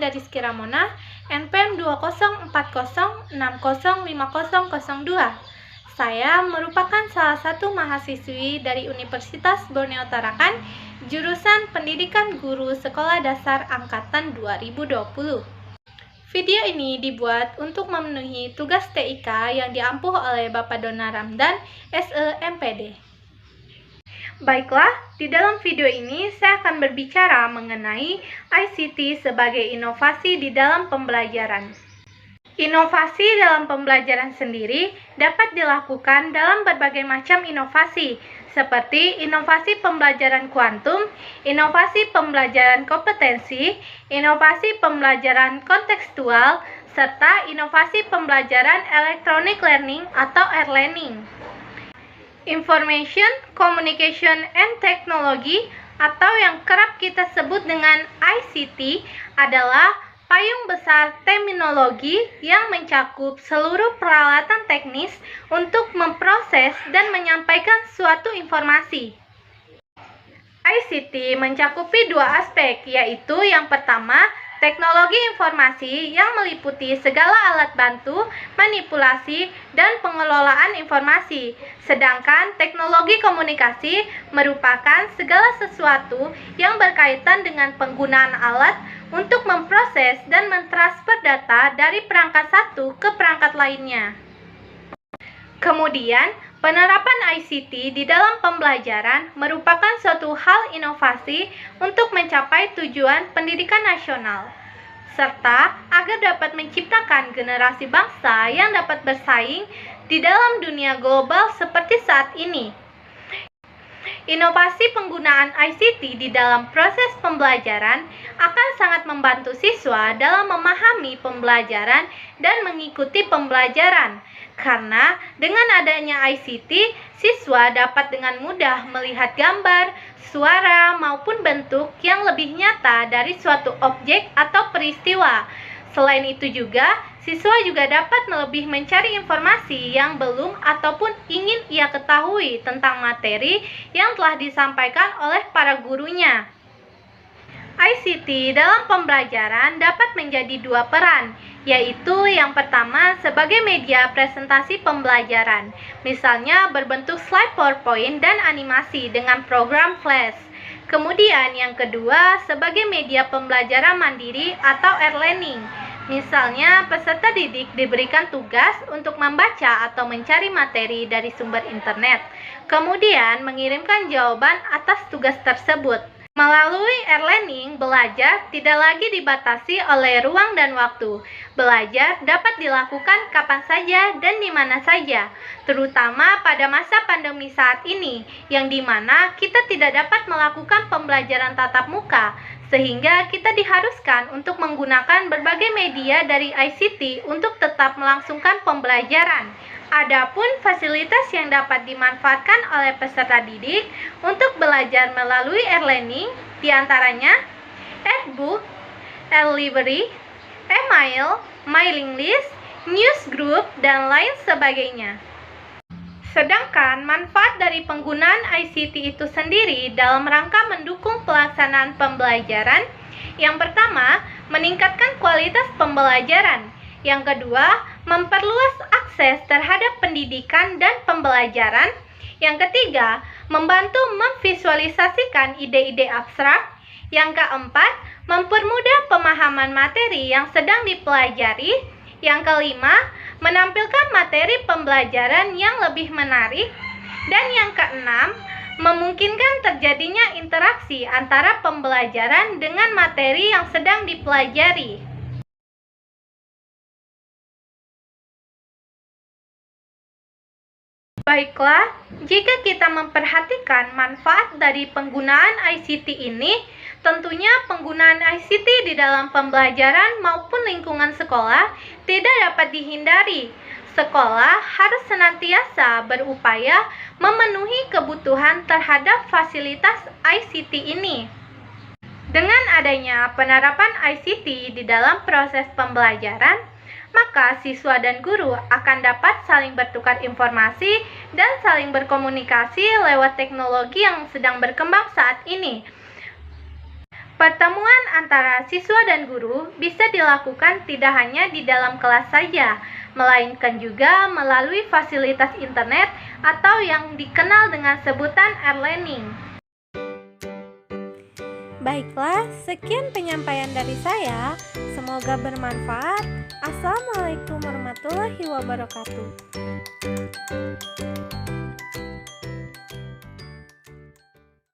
Indah Rizky Ramona, NPM 2040605002. Saya merupakan salah satu mahasiswi dari Universitas Borneo Tarakan, jurusan Pendidikan Guru Sekolah Dasar Angkatan 2020. Video ini dibuat untuk memenuhi tugas TIK yang diampuh oleh Bapak Dona Ramdan, SE MPD. Baiklah, di dalam video ini saya akan berbicara mengenai ICT sebagai inovasi di dalam pembelajaran. Inovasi dalam pembelajaran sendiri dapat dilakukan dalam berbagai macam inovasi, seperti inovasi pembelajaran kuantum, inovasi pembelajaran kompetensi, inovasi pembelajaran kontekstual, serta inovasi pembelajaran electronic learning atau e-learning. Information, Communication, and Technology atau yang kerap kita sebut dengan ICT adalah payung besar terminologi yang mencakup seluruh peralatan teknis untuk memproses dan menyampaikan suatu informasi. ICT mencakupi dua aspek, yaitu yang pertama, teknologi informasi yang meliputi segala alat bantu, manipulasi, dan pengelolaan informasi. Sedangkan teknologi komunikasi merupakan segala sesuatu yang berkaitan dengan penggunaan alat untuk memproses dan mentransfer data dari perangkat satu ke perangkat lainnya. Kemudian, penerapan ICT di dalam pembelajaran merupakan suatu hal inovasi untuk mencapai tujuan pendidikan nasional, serta agar dapat menciptakan generasi bangsa yang dapat bersaing di dalam dunia global seperti saat ini. Inovasi penggunaan ICT di dalam proses pembelajaran akan sangat membantu siswa dalam memahami pembelajaran dan mengikuti pembelajaran. Karena dengan adanya ICT, siswa dapat dengan mudah melihat gambar, suara, maupun bentuk yang lebih nyata dari suatu objek atau peristiwa. Selain itu juga, siswa juga dapat lebih mencari informasi yang belum ataupun ingin ia ketahui tentang materi yang telah disampaikan oleh para gurunya. ICT dalam pembelajaran dapat menjadi dua peran, yaitu yang pertama sebagai media presentasi pembelajaran, misalnya berbentuk slide PowerPoint dan animasi dengan program Flash. Kemudian yang kedua sebagai media pembelajaran mandiri atau e-learning. Misalnya, peserta didik diberikan tugas untuk membaca atau mencari materi dari sumber internet, kemudian mengirimkan jawaban atas tugas tersebut. Melalui e-learning, belajar tidak lagi dibatasi oleh ruang dan waktu. Belajar dapat dilakukan kapan saja dan di mana saja, terutama pada masa pandemi saat ini, yang dimana kita tidak dapat melakukan pembelajaran tatap muka, sehingga kita diharuskan untuk menggunakan berbagai media dari ICT untuk tetap melangsungkan pembelajaran. Adapun fasilitas yang dapat dimanfaatkan oleh peserta didik untuk belajar melalui e-learning diantaranya e-book, e-library, e-mail, mailing list, news group, dan lain sebagainya. Sedangkan manfaat dari penggunaan ICT itu sendiri dalam rangka mendukung pelaksanaan pembelajaran, yang pertama, meningkatkan kualitas pembelajaran. Yang kedua, memperluas akses terhadap pendidikan dan pembelajaran. Yang ketiga, membantu memvisualisasikan ide-ide abstrak. Yang keempat, mempermudah pemahaman materi yang sedang dipelajari. Yang kelima, menampilkan materi pembelajaran yang lebih menarik. Dan yang keenam, memungkinkan terjadinya interaksi antara pembelajaran dengan materi yang sedang dipelajari. Baiklah, jika kita memperhatikan manfaat dari penggunaan ICT ini, tentunya penggunaan ICT di dalam pembelajaran maupun lingkungan sekolah tidak dapat dihindari. Sekolah harus senantiasa berupaya memenuhi kebutuhan terhadap fasilitas ICT ini. Dengan adanya penerapan ICT di dalam proses pembelajaran, maka siswa dan guru akan dapat saling bertukar informasi dan saling berkomunikasi lewat teknologi yang sedang berkembang saat ini. Pertemuan antara siswa dan guru bisa dilakukan tidak hanya di dalam kelas saja, melainkan juga melalui fasilitas internet atau yang dikenal dengan sebutan e-learning. Baiklah, sekian penyampaian dari saya. Semoga bermanfaat. Assalamualaikum warahmatullahi wabarakatuh.